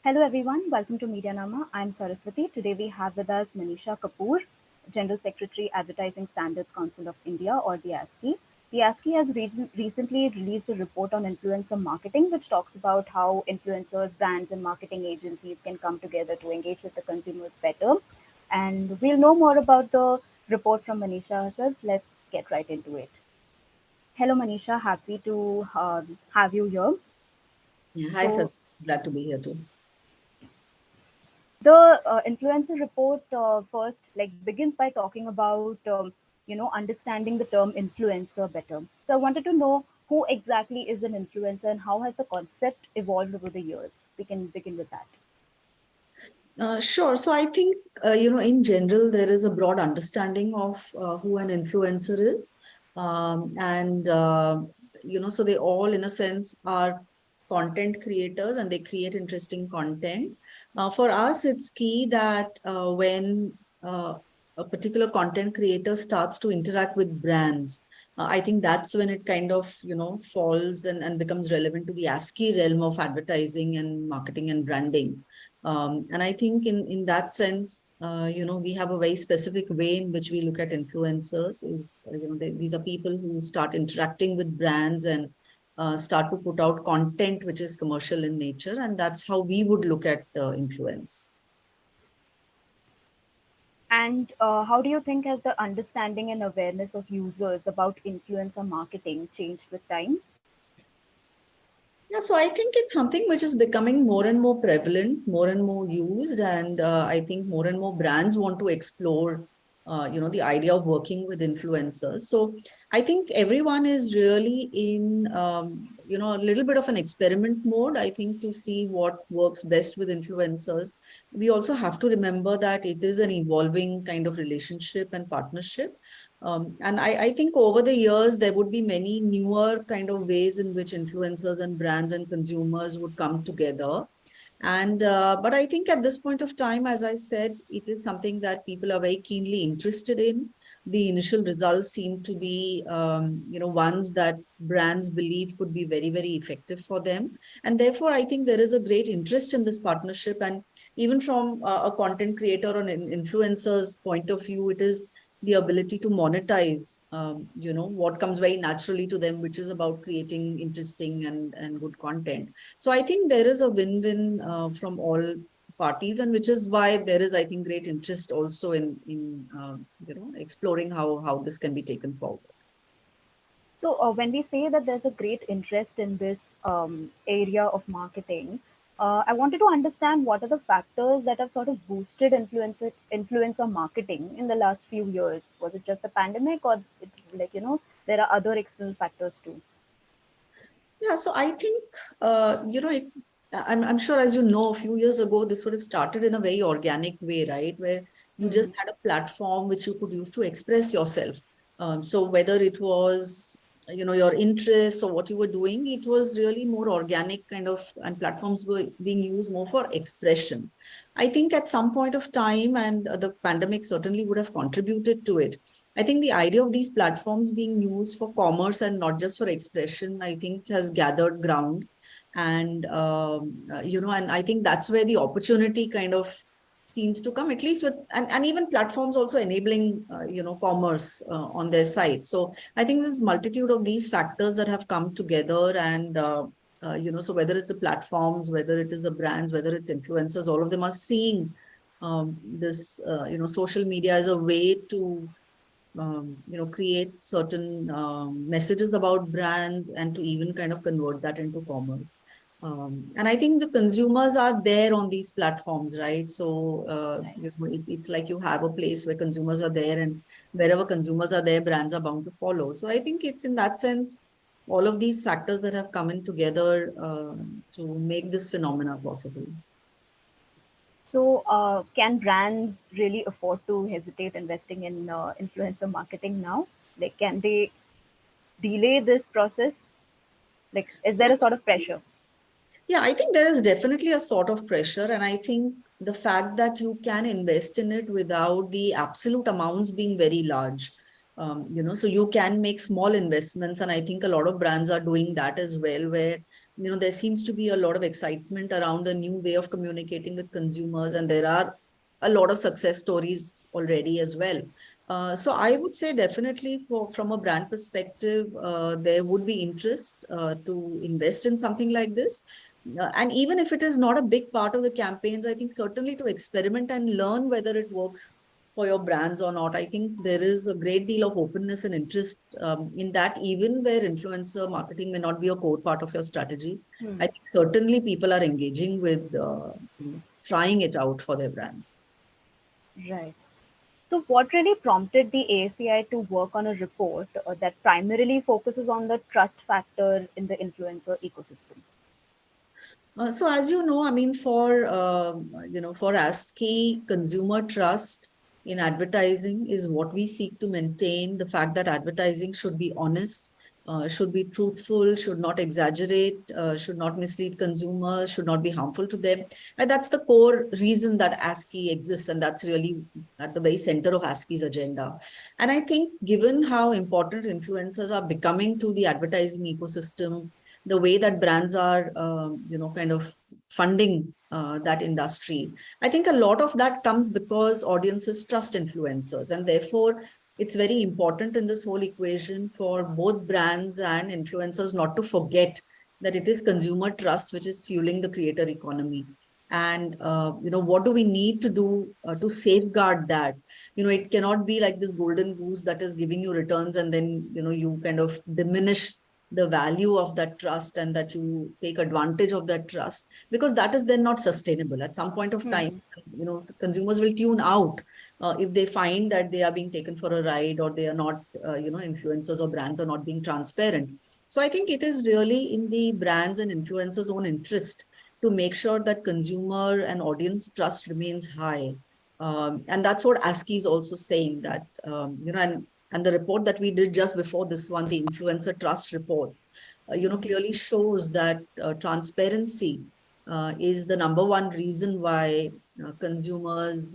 Hello everyone, welcome to MediaNama. I'm Sarasvati. Today we have with us Manisha Kapoor, General Secretary, Advertising Standards Council of India, or the ASCI. The ASCI has recently released a report on influencer marketing, which talks about how influencers, brands, and marketing agencies can come together to engage with the consumers better. And we'll know more about the report from Manisha herself. Let's get right into it. Hello, Manisha. Happy to have you here. Yeah, hi, sir. So, Glad to be here too. the influencer report first begins by talking about understanding the term influencer better. So I wanted to know who exactly is an influencer and how has the concept evolved over the years. We can begin with that. Sure. So I think, in general, there is a broad understanding of who an influencer is. So they all, in a sense, are content creators and they create interesting content. For us, it's key that when a particular content creator starts to interact with brands, I think that's when it kind of, falls and becomes relevant to the ASCII realm of advertising and marketing and branding. And I think in that sense, we have a very specific way in which we look at influencers is, these are people who start interacting with brands and start to put out content which is commercial in nature. And that's how we would look at influence. And how do you think has the understanding and awareness of users about influencer marketing changed with time? Yeah, so I think it's something which is becoming more and more prevalent, more and more used, and I think more and more brands want to explore, the idea of working with influencers. So I think everyone is really in, a little bit of an experiment mode. I think to see what works best with influencers. We also have to remember that it is an evolving kind of relationship and partnership. And I think over the years, there would be many newer kind of ways in which influencers and brands and consumers would come together. But I think at this point of time, as I said, it is something that people are very keenly interested in. The initial results seem to be, ones that brands believe could be very, very effective for them. And therefore, I think there is a great interest in this partnership. And even from a content creator or an influencer's point of view, it is the ability to monetize, what comes very naturally to them, which is about creating interesting and good content. So I think there is a win-win from all parties, and which is why there is, I think, great interest also in exploring how this can be taken forward. So, when we say that there's a great interest in this area of marketing, I wanted to understand what are the factors that have sort of boosted influencer marketing in the last few years. Was it just the pandemic, or there are other external factors too? Yeah, so I think, I'm sure, as you know, a few years ago, this would have started in a very organic way, right? Where you just Hmm. had a platform which you could use to express yourself. So whether it was, your interests or what you were doing, it was really more organic kind of, and platforms were being used more for expression. I think at some point of time, and the pandemic certainly would have contributed to it, I think the idea of these platforms being used for commerce and not just for expression, I think has gathered ground. And I think that's where the opportunity kind of seems to come, at least with, and even platforms also enabling, commerce on their site. So I think there's multitude of these factors that have come together so whether it's the platforms, whether it is the brands, whether it's influencers, all of them are seeing social media as a way to create certain messages about brands and to even kind of convert that into commerce. And I think the consumers are there on these platforms, right? So it's like you have a place where consumers are there, and wherever consumers are there, brands are bound to follow. So I think it's in that sense, all of these factors that have come in together to make this phenomena possible. So, can brands really afford to hesitate investing in influencer marketing now? Like, can they delay this process? Like, is there a sort of pressure? Yeah, I think there is definitely a sort of pressure. And I think the fact that you can invest in it without the absolute amounts being very large, so you can make small investments. And I think a lot of brands are doing that as well, where there seems to be a lot of excitement around a new way of communicating with consumers, and there are a lot of success stories already as well. So I would say definitely from a brand perspective, there would be interest to invest in something like this. And even if it is not a big part of the campaigns, I think certainly to experiment and learn whether it works for your brands or not. I think there is a great deal of openness and interest in that, even where influencer marketing may not be a core part of your strategy. I Hmm. think certainly people are engaging with trying it out for their brands. Right. So, what really prompted the ASCI to work on a report that primarily focuses on the trust factor in the influencer ecosystem? So as you know, I mean, for ASCII, consumer trust in advertising is what we seek to maintain. The fact that advertising should be honest, should be truthful, should not exaggerate, should not mislead consumers, should not be harmful to them. And that's the core reason that ASCII exists, and that's really at the very center of ASCII's agenda. And I think, given how important influencers are becoming to the advertising ecosystem, the way that brands are, kind of funding that industry. I think a lot of that comes because audiences trust influencers, and therefore it's very important in this whole equation for both brands and influencers not to forget that it is consumer trust which is fueling the creator economy. And what do we need to do to safeguard that? It cannot be like this golden goose that is giving you returns, and then you kind of diminish the value of that trust and that you take advantage of that trust, because that is then not sustainable. At some point of time, Hmm. consumers will tune out if they find that they are being taken for a ride, or they are not, influencers or brands are not being transparent. So I think it is really in the brands and influencers own interest to make sure that consumer and audience trust remains high. And that's what ASCII is also saying, that and the report that we did just before this one, the influencer trust report, Hmm. clearly shows that transparency is the number one reason why consumers,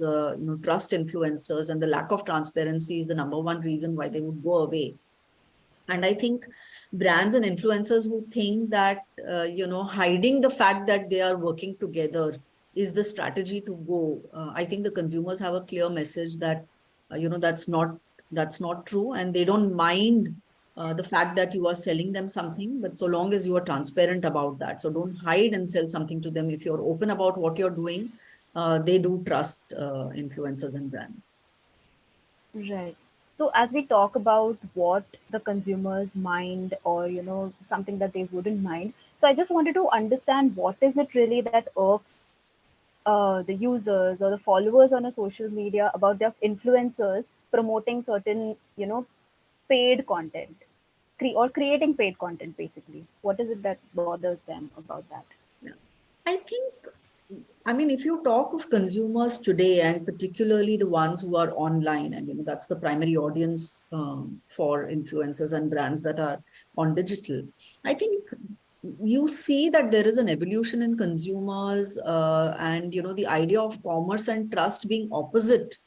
trust influencers, and the lack of transparency is the number one reason why they would go away. And I think brands and influencers who think that, hiding the fact that they are working together is the strategy to go. I think the consumers have a clear message that, that's not true. And they don't mind the fact that you are selling them something, but so long as you are transparent about that. So don't hide and sell something to them. If you're open about what you're doing, they do trust influencers and brands. Right. So as we talk about what the consumers mind, or something that they wouldn't mind, so I just wanted to understand, what is it really that irks the users or the followers on a social media about their influencers promoting certain paid content, or creating paid content basically? What is it that bothers them about that? Yeah. I think, I mean, if you talk of consumers today, and particularly the ones who are online, and that's the primary audience for influencers and brands that are on digital, I think you see that there is an evolution in consumers, and the idea of commerce and trust being opposite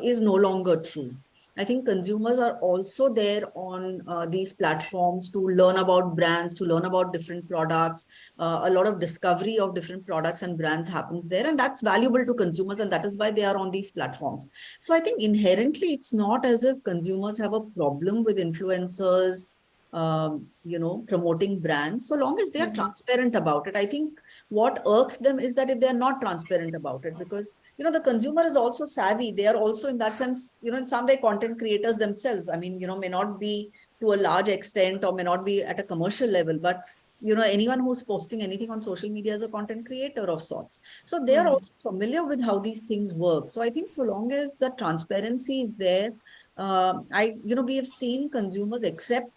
is no longer true. I think consumers are also there on these platforms to learn about brands, to learn about different products. A lot of discovery of different products and brands happens there, and that's valuable to consumers, and that is why they are on these platforms. So I think inherently it's not as if consumers have a problem with influencers promoting brands, so long as they are Hmm. transparent about it. I think what irks them is that if they're not transparent about it, because the consumer is also savvy. They are also, in that sense, in some way, content creators themselves. I mean, may not be to a large extent, or may not be at a commercial level, but anyone who's posting anything on social media is a content creator of sorts. So they are Hmm. also familiar with how these things work. So I think so long as the transparency is there, we have seen consumers accept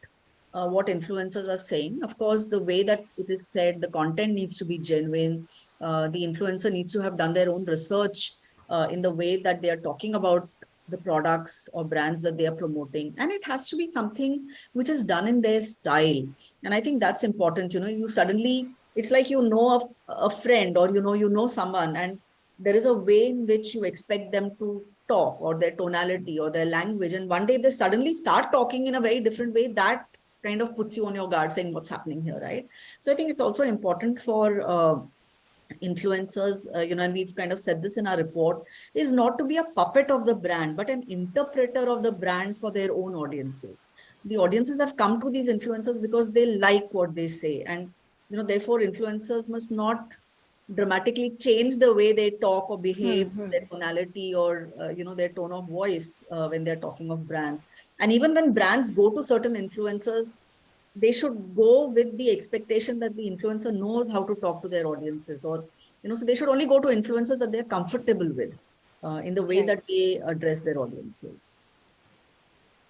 what influencers are saying. Of course, the way that it is said, the content needs to be genuine. The influencer needs to have done their own research in the way that they are talking about the products or brands that they are promoting. And it has to be something which is done in their style. And I think that's important. You suddenly, it's like a friend, or someone, and there is a way in which you expect them to talk, or their tonality or their language. And one day they suddenly start talking in a very different way. That kind of puts you on your guard saying what's happening here, right? So I think it's also important for influencers, and we've kind of said this in our report, is not to be a puppet of the brand, but an interpreter of the brand for their own audiences. The audiences have come to these influencers because they like what they say. And, therefore, influencers must not dramatically change the way they talk or behave, Hmm. their tonality or, their tone of voice when they're talking of brands. And even when brands go to certain influencers, they should go with the expectation that the influencer knows how to talk to their audiences, or so they should only go to influencers that they're comfortable with in the way Right. that they address their audiences.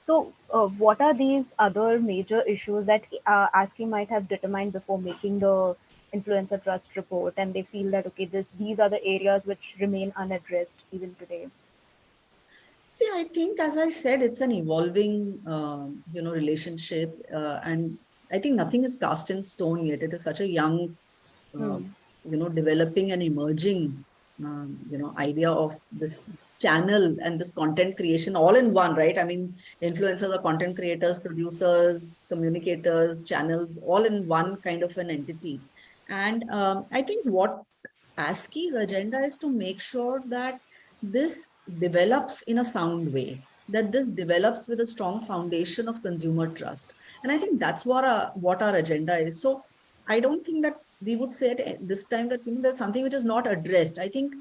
So, what are these other major issues that ASCII might have determined before making the influencer trust report, and they feel that okay, these are the areas which remain unaddressed even today? See, I think, as I said, it's an evolving, relationship, and I think nothing is cast in stone yet. It is such a young, uh, Hmm. developing and emerging, idea of this channel and this content creation all in one, right? I mean, influencers are content creators, producers, communicators, channels, all in one kind of an entity. And I think what ASCII's agenda is to make sure that this develops in a sound way, that this develops with a strong foundation of consumer trust. And I think that's what our agenda is. So I don't think that we would say at this time that there's something which is not addressed. I think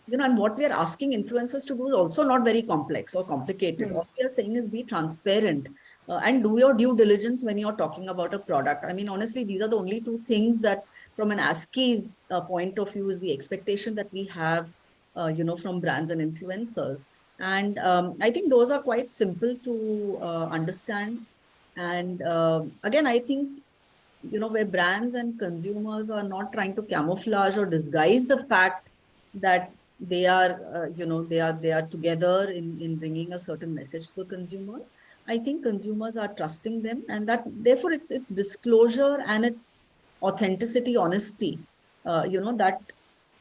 and what we are asking influencers to do is also not very complex or complicated. Hmm. All we are saying is be transparent and do your due diligence when you're talking about a product. I mean, honestly, these are the only two things that, from an ASCII's point of view, is the expectation that we have, from brands and influencers. And I think those are quite simple to understand. And again, I think where brands and consumers are not trying to camouflage or disguise the fact that they are they are together in bringing a certain message to the consumers. I think consumers are trusting them, and that therefore it's disclosure and it's authenticity, honesty, that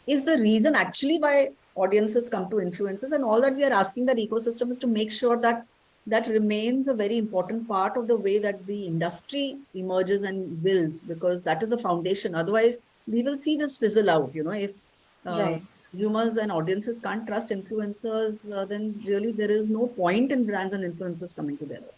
is the reason actually why audiences come to influencers. And all that we are asking that ecosystem is to make sure that that remains a very important part of the way that the industry emerges and builds, because that is the foundation. Otherwise, we will see this fizzle out. If uh, Right. consumers and audiences can't trust influencers, then really there is no point in brands and influencers coming together.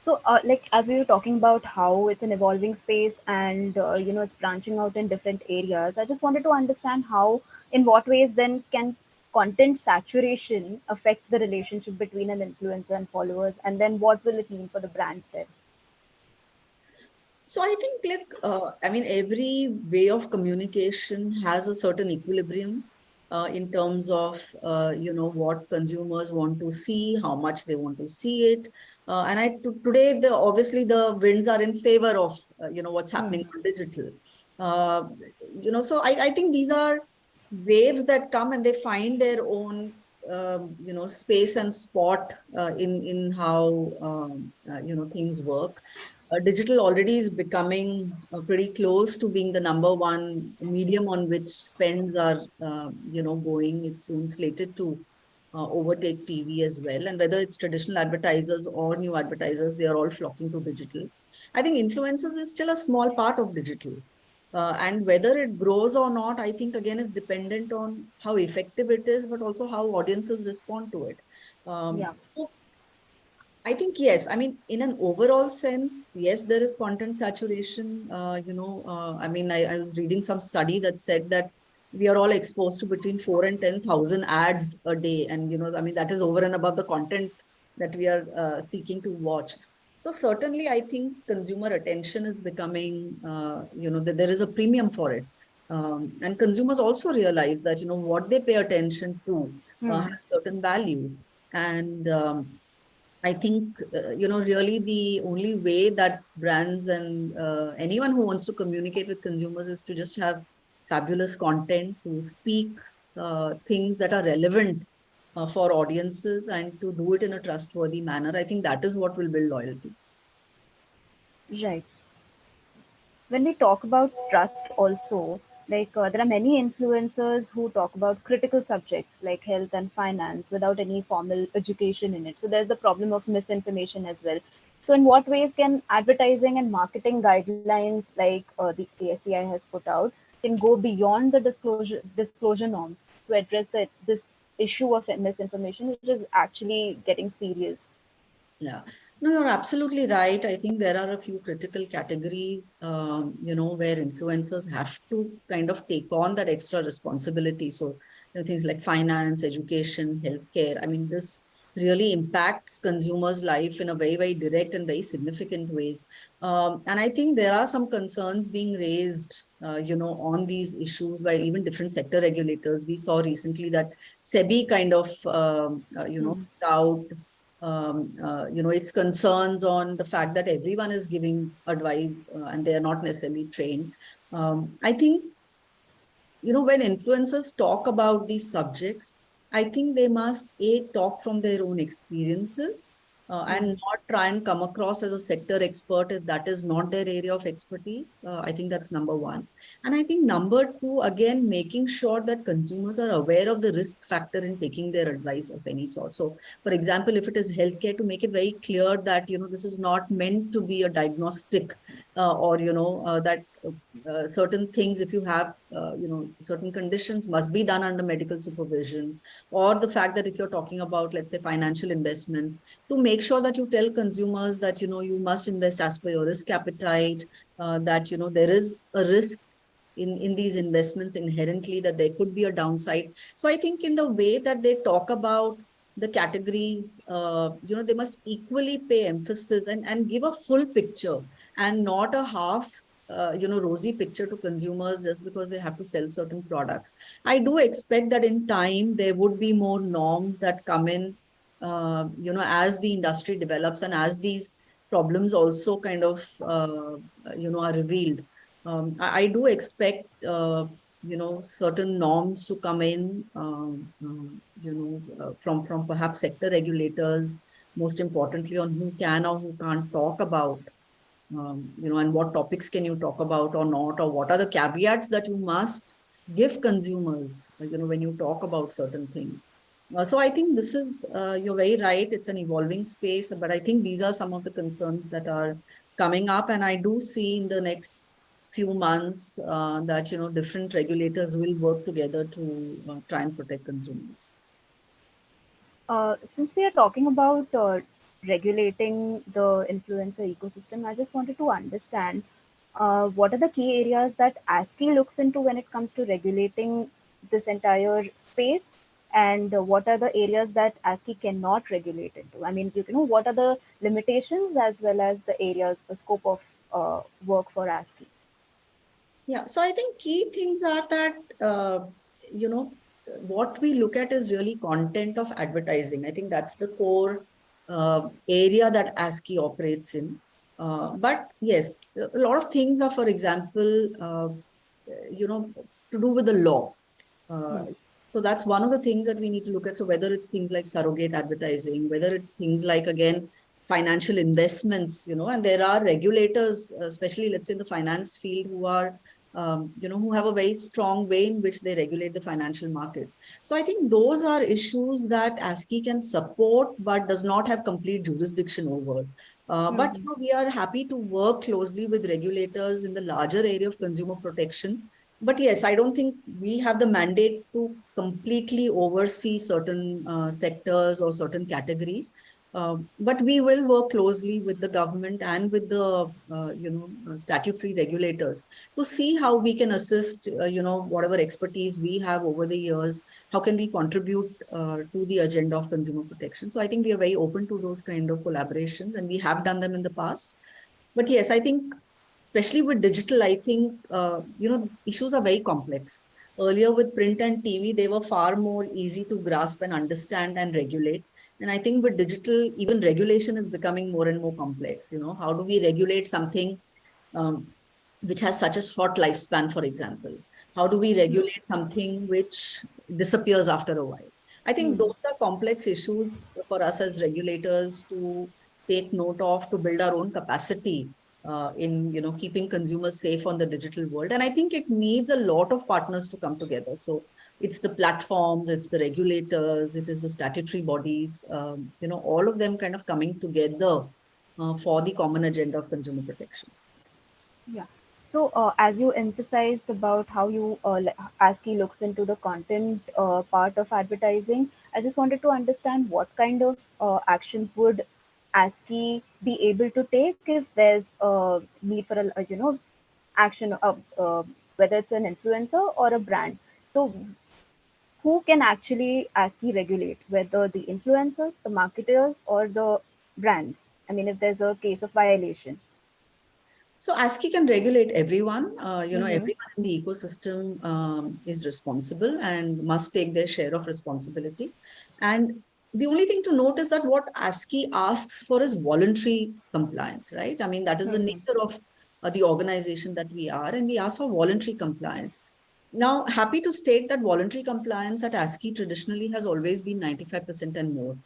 So, like as we were talking about how it's an evolving space and it's branching out in different areas, I just wanted to understand how, in what ways then can content saturation affect the relationship between an influencer and followers, and then what will it mean for the brands then? So I think, like, I mean, every way of communication has a certain equilibrium in terms of, what consumers want to see, how much they want to see it. And today, obviously the winds are in favor of, what's happening Hmm. on digital. Uh, so I think these are waves that come and they find their own, space and spot in how, things work. Digital already is becoming pretty close to being the number one medium on which spends are, going. It's soon slated to overtake TV as well. And whether it's traditional advertisers or new advertisers, they are all flocking to digital. I think influencers is still a small part of digital. And whether it grows or not, I think again is dependent on how effective it is, but also how audiences respond to it. Yeah. So I think yes. I mean, in an overall sense, yes, there is content saturation. I mean, I was reading some study that said that we are all exposed to between 4 and 10,000 ads a day, and I mean, that is over and above the content that we are seeking to watch. So certainly, I think consumer attention is becoming, that there is a premium for it, and consumers also realize that what they pay attention to Hmm. has certain value, and I think, really the only way that brands and anyone who wants to communicate with consumers is to just have fabulous content, to speak things that are relevant for audiences, and to do it in a trustworthy manner. I think that is what will build loyalty. Right. When we talk about trust also, like there are many influencers who talk about critical subjects like health and finance without any formal education in it. So there's the problem of misinformation as well. So, in what ways can advertising and marketing guidelines like the ASCI has put out can go beyond the disclosure norms to address this issue of misinformation, which is actually getting serious? Yeah, no, you're absolutely right. I think there are a few critical categories, where influencers have to kind of take on that extra responsibility. So, things like finance, education, healthcare. I mean, this really impacts consumers' life in a very, very direct and very significant ways. And I think there are some concerns being raised, on these issues by even different sector regulators. We saw recently that SEBI kind of, Hmm. put out its concerns on the fact that everyone is giving advice and they are not necessarily trained. I think when influencers talk about these subjects, I think they must talk from their own experiences and Hmm. not try and come across as a sector expert if that is not their area of expertise. I think that's number one. And I think number two, again, making sure that consumers are aware of the risk factor in taking their advice of any sort. So, for example, if it is healthcare, to make it very clear that this is not meant to be a diagnostic or that certain things, if you have certain conditions, must be done under medical supervision. Or the fact that if you're talking about, let's say, financial investments, to make sure that you tell consumers that you must invest as per your risk appetite, that there is a risk in these investments inherently, that there could be a downside. So I think in the way that they talk about the categories, they must equally pay emphasis and give a full picture and not a half rosy picture to consumers just because they have to sell certain products. I do expect that in time there would be more norms that come in, as the industry develops and as these problems also kind of are revealed. I do expect certain norms to come in, from perhaps sector regulators, most importantly on who can or who can't talk about, and what topics can you talk about or not, or what are the caveats that you must give consumers, when you talk about certain things. So I think this is, you're very right, it's an evolving space, but I think these are some of the concerns that are coming up. And I do see in the next few months that, different regulators will work together to try and protect consumers. Since we are talking about regulating the influencer ecosystem, I just wanted to understand what are the key areas that ASCII looks into when it comes to regulating this entire space, and what are the areas that ASCII cannot regulate into? I mean, what are the limitations as well as the areas, the scope of work for ASCII? Yeah, so I think key things are that, you know, what we look at is really content of advertising. I think that's the core area that ASCII operates in. But yes, a lot of things are, for example, to do with the law. Uh, Hmm. so that's one of the things that we need to look at. So whether it's things like surrogate advertising, whether it's things like, again, financial investments, and there are regulators, especially let's say in the finance field, who are, who have a very strong way in which they regulate the financial markets. So I think those are issues that ASCII can support, but does not have complete jurisdiction over. But Hmm. we are happy to work closely with regulators in the larger area of consumer protection. But yes, I don't think we have the mandate to completely oversee certain sectors or certain categories. But we will work closely with the government and with the statutory regulators to see how we can assist, whatever expertise we have over the years. How can we contribute to the agenda of consumer protection? So I think we are very open to those kind of collaborations, and we have done them in the past. But yes, I think, especially with digital, I think, issues are very complex. Earlier with print and TV, they were far more easy to grasp and understand and regulate. And I think with digital, even regulation is becoming more and more complex. How do we regulate something um, which has such a short lifespan, for example? How do we regulate something which disappears after a while? I think Hmm. those are complex issues for us as regulators to take note of, to build our own capacity in keeping consumers safe on the digital world. And I think it needs a lot of partners to come together. So it's the platforms, it's the regulators, it is the statutory bodies, all of them kind of coming together for the common agenda of consumer protection. Yeah. So, as you emphasized about how ASCII looks into the content part of advertising, I just wanted to understand what kind of actions would ASCII be able to take if there's a need for action of whether it's an influencer or a brand. So, who can actually ASCII regulate, whether the influencers, the marketers, or the brands? I mean, if there's a case of violation. So ASCII can regulate everyone. Mm-hmm. Everyone in the ecosystem is responsible and must take their share of responsibility. And the only thing to note is that what ASCII asks for is voluntary compliance, right? I mean, that is the Mm-hmm. nature of the organization that we are, and we ask for voluntary compliance. Now, happy to state that voluntary compliance at ASCII traditionally has always been 95% and more.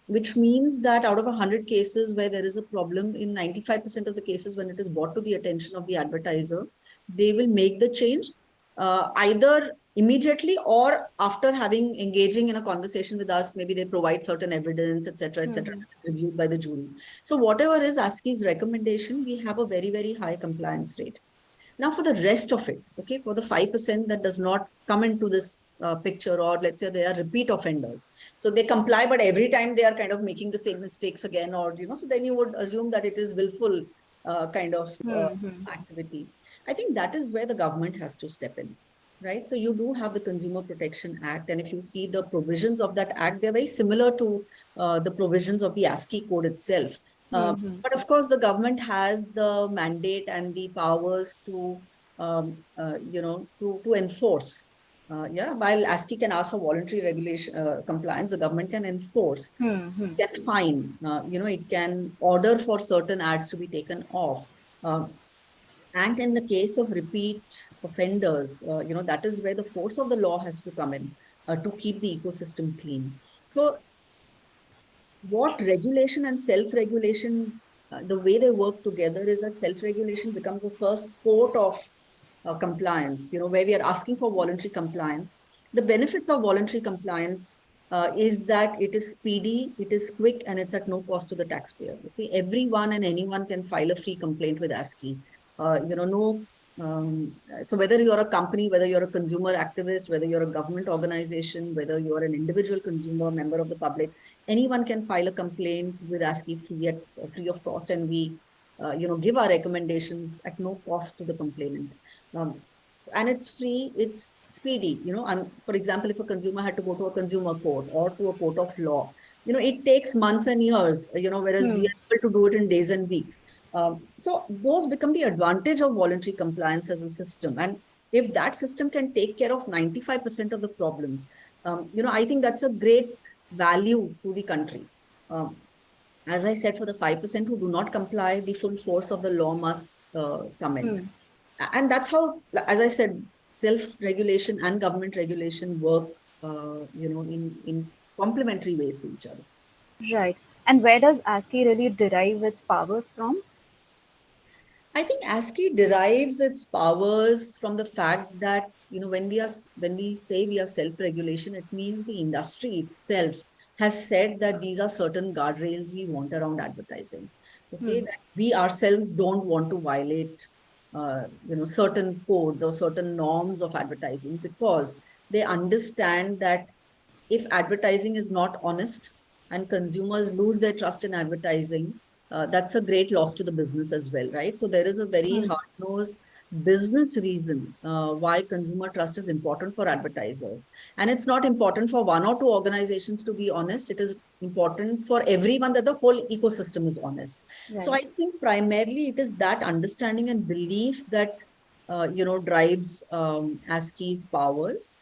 Which means that out of 100 cases where there is a problem, in 95% of the cases, when it is brought to the attention of the advertiser, they will make the change either immediately or after having engaging in a conversation with us. Maybe they provide certain evidence, etc., Mm-hmm. that is reviewed by the jury. So whatever is ASCII's recommendation, we have a very, very high compliance rate. Now, for the rest of it, okay, for the 5% that does not come into this picture, or let's say they are repeat offenders. So they comply, but every time they are kind of making the same mistakes again, or, so then you would assume that it is willful kind of Mm-hmm. activity. I think that is where the government has to step in, right? So you do have the Consumer Protection Act. And if you see the provisions of that act, they're very similar to the provisions of the ASCII code itself. Mm-hmm. But of course, the government has the mandate and the powers to, to enforce. Yeah, while ASCII can ask for voluntary regulation compliance, the government can enforce, Mm-hmm. can fine, it can order for certain ads to be taken off. Um, and in the case of repeat offenders, that is where the force of the law has to come in to keep the ecosystem clean. So what regulation and self-regulation, the way they work together is that self-regulation becomes the first port of compliance, where we are asking for voluntary compliance. The benefits of voluntary compliance is that it is speedy, it is quick, and it's at no cost to the taxpayer. Okay, everyone and anyone can file a free complaint with ASCII. No. So whether you're a company, whether you're a consumer activist, whether you're a government organization, whether you're an individual consumer, member of the public, anyone can file a complaint with ASCII free of cost, and we give our recommendations at no cost to the complainant. um, and it's free, it's speedy, and for example, if a consumer had to go to a consumer court or to a court of law, it takes months and years, whereas we Hmm. are able to do it in days and weeks. So those become the advantage of voluntary compliance as a system. And if that system can take care of 95% of the problems, I think that's a great value to the country. Um, as I said, for the 5% who do not comply, the full force of the law must come in. Hmm. And that's how, as I said, self-regulation and government regulation work, in complementary ways to each other. Right. And where does ASCII really derive its powers from? I think ASCII derives its powers from the fact that, when we say we are self-regulation, it means the industry itself has said that these are certain guardrails we want around advertising. Okay, Hmm. that we ourselves don't want to violate, certain codes or certain norms of advertising, because they understand that if advertising is not honest and consumers lose their trust in advertising, that's a great loss to the business as well, right? So there is a very Hmm. hard-nosed business reason why consumer trust is important for advertisers. And it's not important for one or two organizations to be honest. It is important for everyone that the whole ecosystem is honest. So Right. I think primarily it is that understanding and belief that, drives ASCII's powers.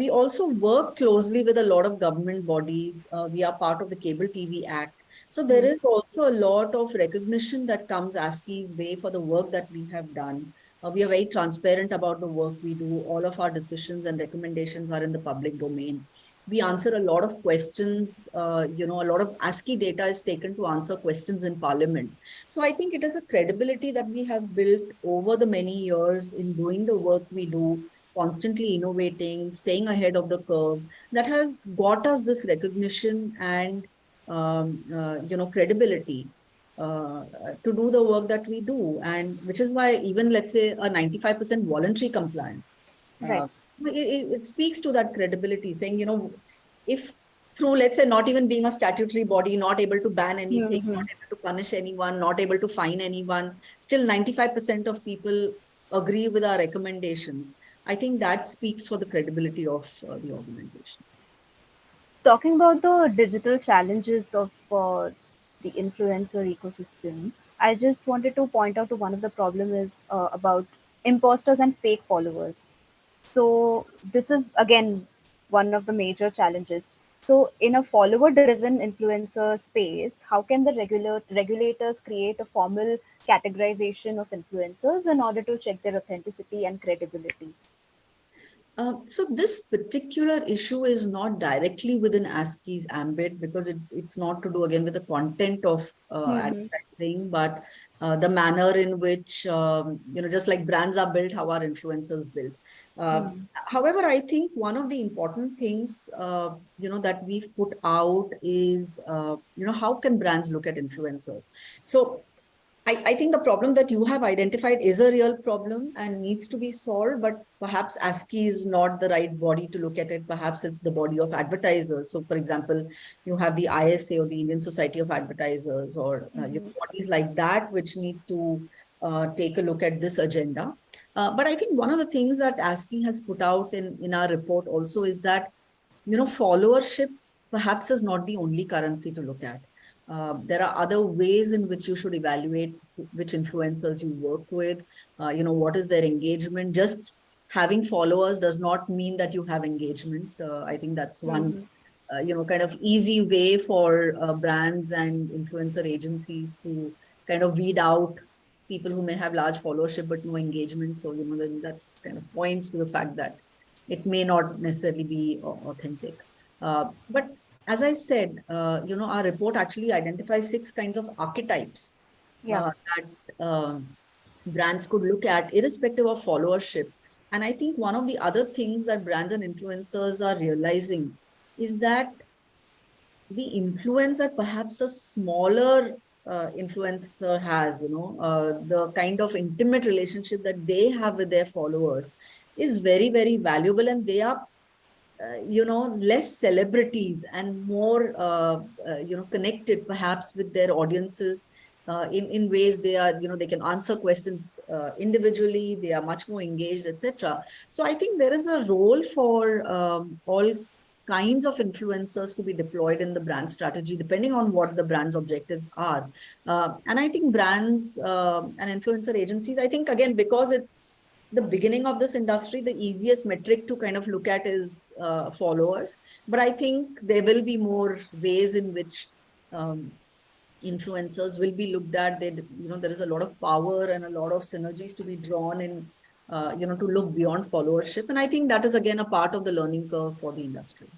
We also work closely with a lot of government bodies. We are part of the Cable TV Act. So there Hmm. is also a lot of recognition that comes ASCII's way for the work that we have done. We are very transparent about the work we do. All of our decisions and recommendations are in the public domain. We answer a lot of questions. A lot of ASCII data is taken to answer questions in Parliament. So I think it is a credibility that we have built over the many years in doing the work we do, constantly innovating, staying ahead of the curve, that has got us this recognition and, credibility. to do the work that we do. And which is why even let's say a 95% voluntary compliance, Right. it speaks to that credibility, saying, if through, let's say, not even being a statutory body, not able to ban anything, Mm-hmm. not able to punish anyone, not able to fine anyone, still 95% of people agree with our recommendations. I think that speaks for the credibility of the organization. Talking about the digital challenges of the influencer ecosystem, I just wanted to point out to one of the problem is about imposters and fake followers. So this is again one of the major challenges. So in a follower-driven influencer space, how can the regulators create a formal categorization of influencers in order to check their authenticity and credibility? So this particular issue is not directly within ASCII's ambit, because it's not to do again with the content of Mm-hmm. advertising, but the manner in which, just like brands are built, how are influencers built. Mm. However, I think one of the important things, that we've put out is, how can brands look at influencers? So I think the problem that you have identified is a real problem and needs to be solved, but perhaps ASCII is not the right body to look at it. Perhaps it's the body of advertisers. So, for example, you have the ISA, or the Indian Society of Advertisers, or Mm-hmm. bodies like that, which need to take a look at this agenda. But I think one of the things that ASCII has put out in our report also is that, followership perhaps is not the only currency to look at. There are other ways in which you should evaluate which influencers you work with. What is their engagement? Just having followers does not mean that you have engagement. I think that's one, Mm-hmm. kind of easy way for brands and influencer agencies to kind of weed out people who may have large followership but no engagement. So, then that's kind of points to the fact that it may not necessarily be authentic. But as I said, our report actually identifies 6 kinds of archetypes Yeah. that brands could look at, irrespective of followership. And I think one of the other things that brands and influencers are realizing is that the influence that perhaps a smaller influencer has, the kind of intimate relationship that they have with their followers is very, very valuable. And they are less celebrities and more connected perhaps with their audiences, in ways they are, they can answer questions individually, they are much more engaged, etc. So I think there is a role for all kinds of influencers to be deployed in the brand strategy, depending on what the brand's objectives are. And I think brands and influencer agencies, I think, again, because it's the beginning of this industry, the easiest metric to kind of look at is followers. But I think there will be more ways in which um, influencers will be looked at. There is a lot of power and a lot of synergies to be drawn in, to look beyond followership. And I think that is again a part of the learning curve for the industry.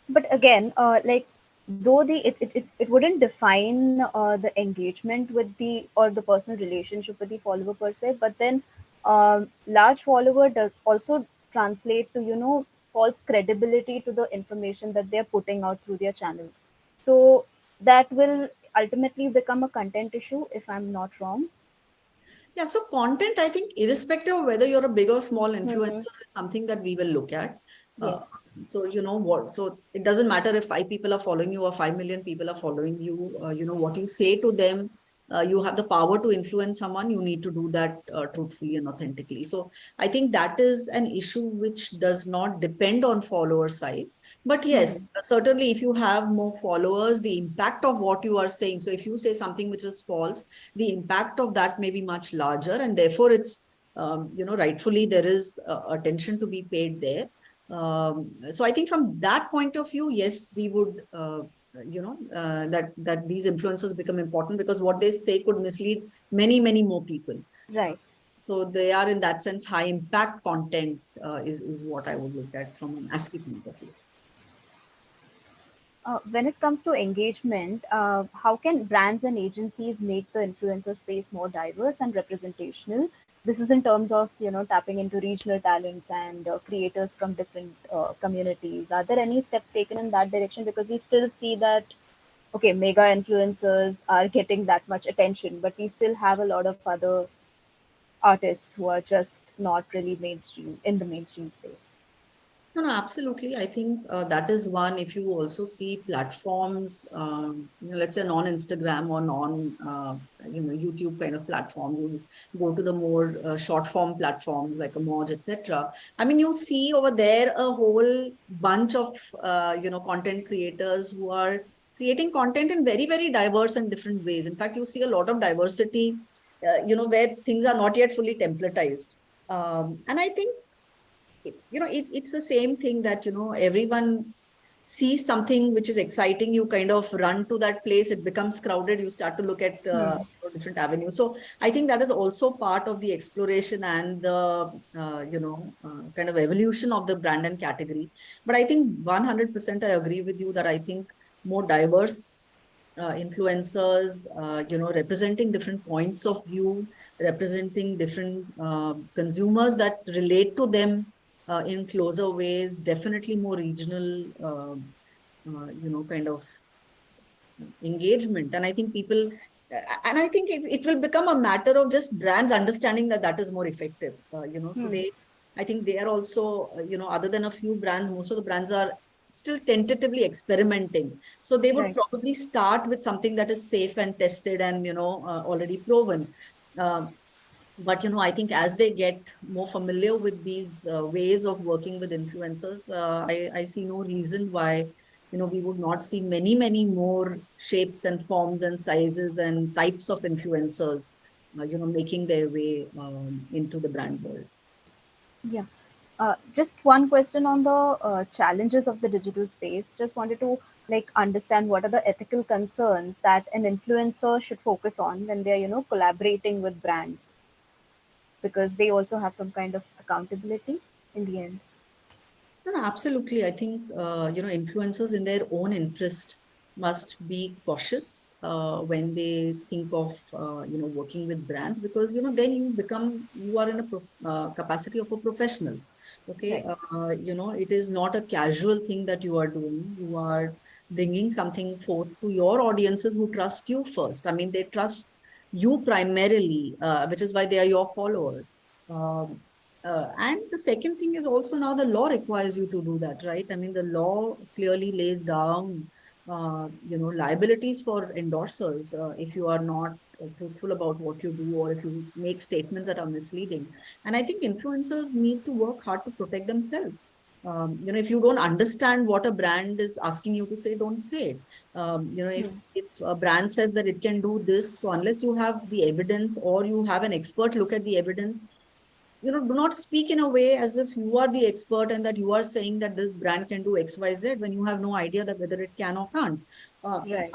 But again, like though it wouldn't define the engagement with the or the personal relationship with the follower per se, but then large follower does also translate to false credibility to the information that they're putting out through their channels. So that will ultimately become a content issue if I'm not wrong. Yeah, so content, I think, irrespective of whether you're a big or small Mm-hmm. influencer, is something that we will look at. Yes. Uh, so, you know what? So, it doesn't matter if 5 people are following you or 5 million people are following you. What you say to them, you have the power to influence someone. You need to do that truthfully and authentically. So, I think that is an issue which does not depend on follower size. But yes, Mm-hmm. certainly, if you have more followers, the impact of what you are saying. So, if you say something which is false, the impact of that may be much larger, and therefore it's rightfully there is attention to be paid there. So I think from that point of view, yes, we would that these influencers become important, because what they say could mislead many more people. Right. So they are, in that sense, high impact content is what I would look at from an ASCII point of view. When it comes to engagement, how can brands and agencies make the influencer space more diverse and representational? This is in terms of tapping into regional talents and creators from different communities. Are there any steps taken in that direction? Because we still see that okay, mega influencers are getting that much attention, but we still have a lot of other artists who are just not really mainstream in the mainstream space. No, no, absolutely. I think that is one. If you also see platforms, let's say non-Instagram or YouTube kind of platforms, you go to the more short form platforms like Emoj, etc. I mean, you see over there a whole bunch of content creators who are creating content in very, very diverse and different ways. In fact, you see a lot of diversity, where things are not yet fully templatized. And I think it's the same thing that everyone sees something which is exciting, you kind of run to that place, it becomes crowded, you start to look at Hmm. different avenues. So I think that is also part of the exploration and the kind of evolution of the brand and category. But I think 100% I agree with you that I think more diverse influencers, representing different points of view, representing different consumers that relate to them in closer ways, definitely more regional, kind of engagement. And I think people, and I think it will become a matter of just brands understanding that that is more effective. Hmm. Today, I think they are also, other than a few brands, most of the brands are still tentatively experimenting. So they would Right. probably start with something that is safe and tested and, already proven. But I think as they get more familiar with these ways of working with influencers, I see no reason why we would not see many more shapes and forms and sizes and types of influencers making their way into the brand world. Yeah. Just one question on the challenges of the digital space. Just wanted to like understand what are the ethical concerns that an influencer should focus on when they're, collaborating with brands, because they also have some kind of accountability in the end. No, no, absolutely. I think influencers in their own interest must be cautious when they think of working with brands, because then you are in a capacity of a professional. Okay, Right. it is not a casual thing that you are doing. You are bringing something forth to your audiences who trust you first. I mean, they trust you primarily, which is why they are your followers. Um, and the second thing is also now the law requires you to do that, right? I mean, the law clearly lays down, liabilities for endorsers if you are not truthful about what you do, or if you make statements that are misleading. And I think influencers need to work hard to protect themselves. If you don't understand what a brand is asking you to say, don't say it. Hmm. If a brand says that it can do this, so unless you have the evidence or you have an expert look at the evidence, do not speak in a way as if you are the expert and that you are saying that this brand can do XYZ when you have no idea that whether it can or can't. uh, Right.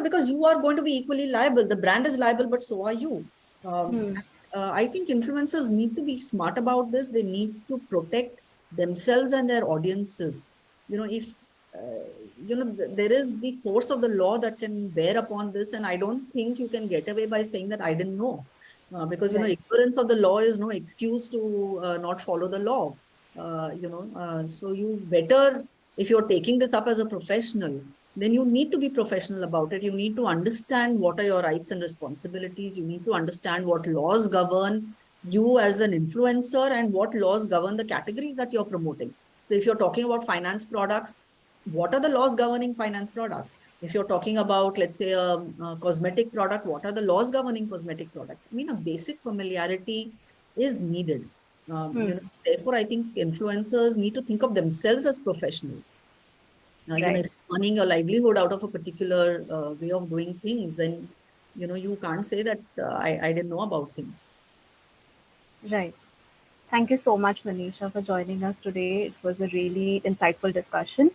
because you are going to be equally liable. The brand is liable, but so are you. Hmm. I think influencers need to be smart about this. They need to protect themselves and their audiences. If there is the force of the law that can bear upon this, and I don't think you can get away by saying that I didn't know, because Right. ignorance of the law is no excuse to not follow the law. So you better, if you're taking this up as a professional, then you need to be professional about it. You need to understand what are your rights and responsibilities. You need to understand what laws govern you as an influencer and what laws govern the categories that you're promoting. So if you're talking about finance products, what are the laws governing finance products? If you're talking about, let's say, a cosmetic product, what are the laws governing cosmetic products? I mean, a basic familiarity is needed. Hmm. Therefore, I think influencers need to think of themselves as professionals. Right. If you're earning your livelihood out of a particular way of doing things, then you can't say that I didn't know about things. Right. Thank you so much, Manisha, for joining us today. It was a really insightful discussion.